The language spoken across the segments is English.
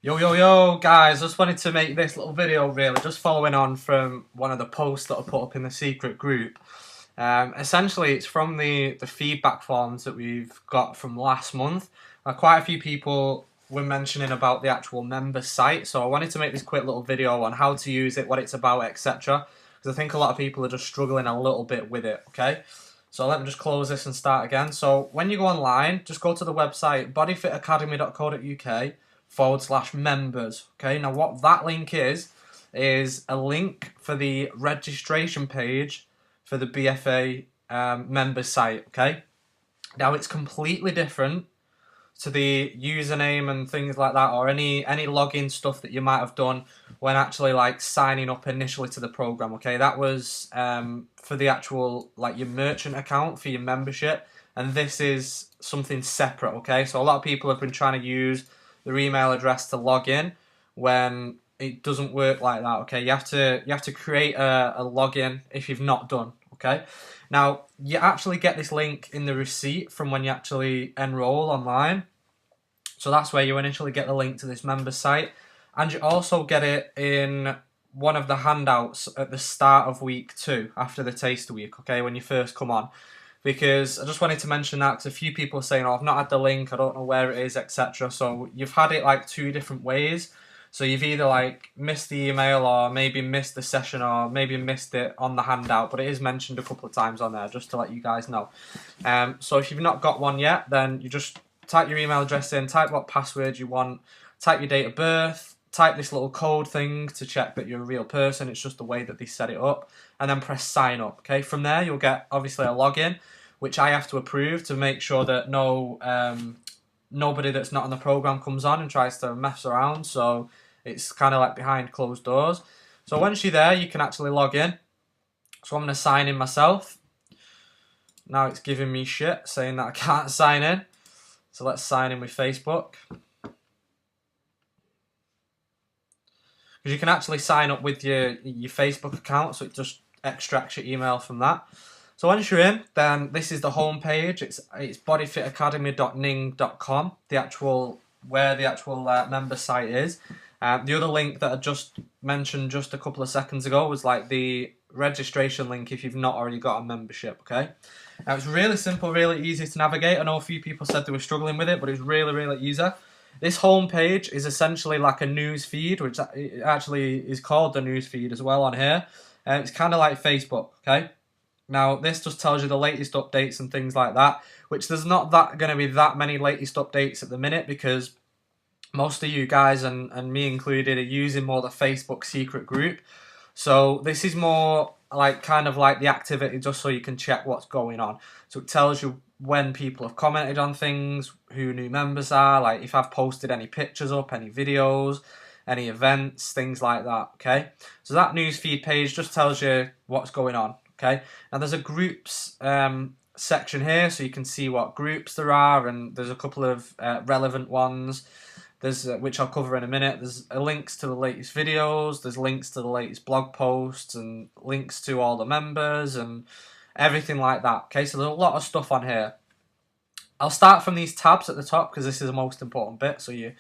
Yo, yo, yo, guys, just wanted to make this little video really, just following on from one of the posts that I put up in the secret group. Essentially, it's from the feedback forms that we've got from last month. Quite a few people were mentioning about the actual member site, so I wanted to make this quick little video on how to use it, what it's about, etc. Because I think a lot of people are just struggling a little bit with it, okay? So let me just close this and start again. So when you go online, just go to the website bodyfitacademy.co.uk/members. Okay, now what that link is a link for the registration page for the BFA members site. Okay, now it's completely different to the username and things like that, or any login stuff that you might have done when actually like signing up initially to the program. Okay, that was for the actual like your merchant account for your membership, and this is something separate. Okay, so a lot of people have been trying to use their email address to log in when it doesn't work like that. Okay, you have to create a login if you've not done. Okay, now you actually get this link in the receipt from when you actually enroll online. So that's where you initially get the link to this member site, and you also get it in one of the handouts at the start of week 2 after the taster week. Okay, when you first come on, because I just wanted to mention that because a few people are saying, "Oh, I've not had the link. I don't know where it is, etc." So you've had it like two different ways. So you've either like missed the email, or maybe missed the session, or maybe missed it on the handout. But it is mentioned a couple of times on there, just to let you guys know. So if you've not got one yet, then you just type your email address in, type what password you want, type your date of birth, type this little code thing to check that you're a real person. It's just the way that they set it up, and then press sign up. Okay, from there you'll get obviously a login, which I have to approve to make sure that nobody that's not on the program comes on and tries to mess around. So it's kind of like behind closed doors. So once you're there, you can actually log in. So I'm going to sign in myself. Now it's giving me shit saying that I can't sign in. So let's sign in with Facebook. Because you can actually sign up with your Facebook account, so it just extracts your email from that. So once you're in, then this is the home page. It's bodyfitacademy.ning.com, the actual where the actual member site is. The other link that I just mentioned just a couple of seconds ago was like the registration link if you've not already got a membership. Okay, now it's really simple, really easy to navigate. I know a few people said they were struggling with it, but it's really, really easy. This home page is essentially like a news feed, which it actually is called the news feed as well on here. It's kind of like Facebook, okay? Now, this just tells you the latest updates and things like that, which there's not that going to be that many latest updates at the minute because most of you guys and me included are using more the Facebook secret group. So this is more like kind of like the activity just so you can check what's going on. So it tells you when people have commented on things, who new members are, like if I've posted any pictures up, any videos, any events, things like that, okay? So that newsfeed page just tells you what's going on, okay? Now there's a groups section here so you can see what groups there are, and there's a couple of relevant ones. There's which I'll cover in a minute. There's links to the latest videos. There's links to the latest blog posts and links to all the members and everything like that. Okay, so there's a lot of stuff on here. I'll start from these tabs at the top because this is the most important bit. So you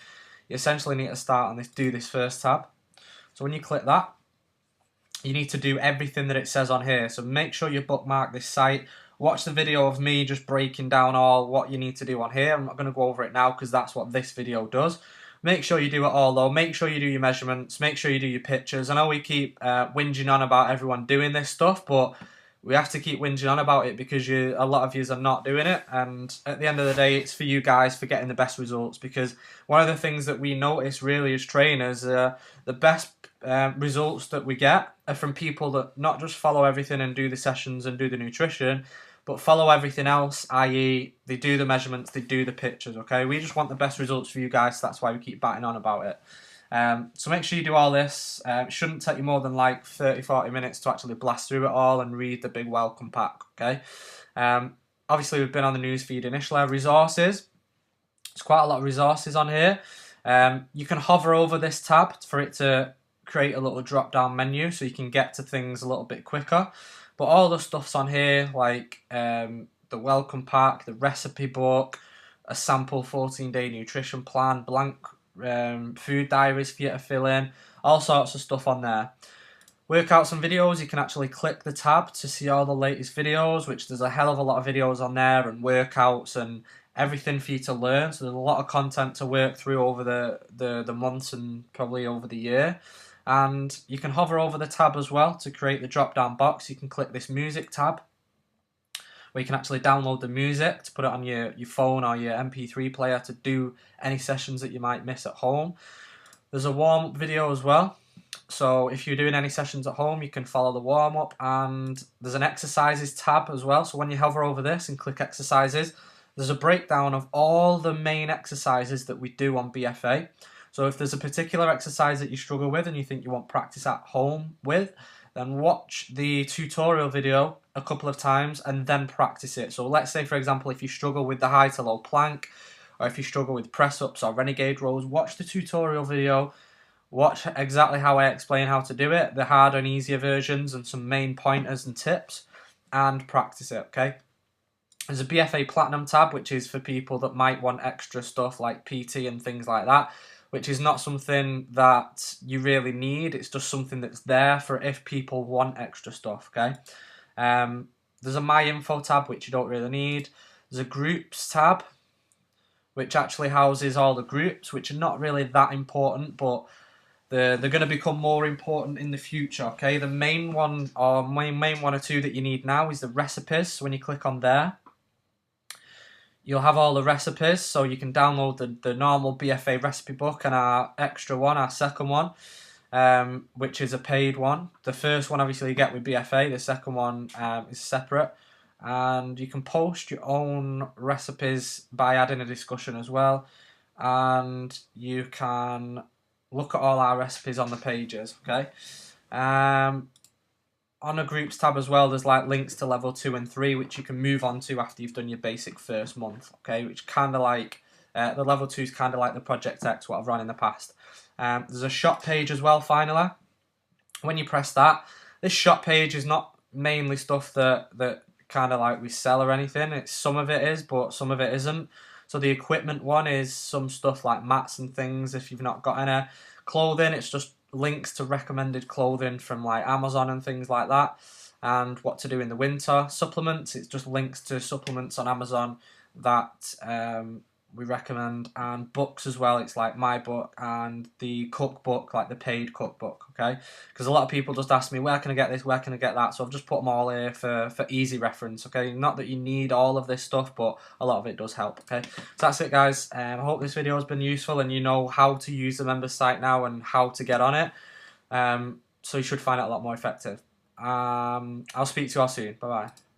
essentially need to start on this, do this first tab. So when you click that, you need to do everything that it says on here. So make sure you bookmark this site. Watch the video of me just breaking down all what you need to do on here. I'm not going to go over it now because that's what this video does. Make sure you do it all though. Make sure you do your measurements. Make sure you do your pictures. I know we keep whinging on about everyone doing this stuff, but we have to keep whinging on about it because a lot of yous are not doing it. And at the end of the day, it's for you guys for getting the best results, because one of the things that we notice really as trainers, the best results that we get are from people that not just follow everything and do the sessions and do the nutrition, but follow everything else, i.e. they do the measurements, they do the pictures, okay? We just want the best results for you guys, so that's why we keep batting on about it. So make sure you do all this. It shouldn't take you more than like 30-40 minutes to actually blast through it all and read the big welcome pack, okay? Obviously, we've been on the newsfeed initially. Resources. There's quite a lot of resources on here. You can hover over this tab for it to create a little drop-down menu so you can get to things a little bit quicker. But all the stuff's on here, like the welcome pack, the recipe book, a sample 14-day nutrition plan, blank food diaries for you to fill in, all sorts of stuff on there. Workouts and videos, you can actually click the tab to see all the latest videos, which there's a hell of a lot of videos on there, and workouts and everything for you to learn. So there's a lot of content to work through over the months and probably over the year. And you can hover over the tab as well to create the drop down box. You can click this music tab, where you can actually download the music to put it on your phone or your MP3 player to do any sessions that you might miss at home. There's a warm-up video as well. So if you're doing any sessions at home, you can follow the warm-up, and there's an exercises tab as well. So when you hover over this and click exercises, there's a breakdown of all the main exercises that we do on BFA. So if there's a particular exercise that you struggle with and you think you want practice at home with, then watch the tutorial video a couple of times and then practice it. So let's say, for example, if you struggle with the high to low plank, or if you struggle with press-ups or renegade rows, watch the tutorial video. Watch exactly how I explain how to do it, the hard and easier versions and some main pointers and tips, and practice it, okay? There's a BFA Platinum tab, which is for people that might want extra stuff like PT and things like that, which is not something that you really need. It's just something that's there for if people want extra stuff, okay? There's a My Info tab, which you don't really need. There's a Groups tab, which actually houses all the groups, which are not really that important, but they're going to become more important in the future, okay? The main one, or main one or two that you need now is the recipes. So when you click on there, you'll have all the recipes, so you can download the normal BFA recipe book and our extra one, our second one, which is a paid one. The first one obviously you get with BFA, the second one is separate. And you can post your own recipes by adding a discussion as well. And you can look at all our recipes on the pages, okay? On a groups tab as well, there's like links to level 2 and 3, which you can move on to after you've done your basic first month, okay? Which kind of like, the level 2 is kind of like the Project X, what I've run in the past. There's a shop page as well, finally. When you press that, this shop page is not mainly stuff that kind of like we sell or anything. Some of it is, but some of it isn't. So the equipment one is some stuff like mats and things if you've not got any. Clothing, it's just links to recommended clothing from like Amazon and things like that, and what to do in the winter. Supplements, it's just links to supplements on Amazon that we recommend, and books as well. It's like my book and the cookbook, like the paid cookbook, okay? Because a lot of people just ask me, where can I get this, where can I get that? So I've just put them all here for easy reference, okay? Not that you need all of this stuff, but a lot of it does help, okay? So that's it, guys. I hope this video has been useful and you know how to use the members site now and how to get on it. So you should find it a lot more effective. I'll speak to you all soon. Bye-bye.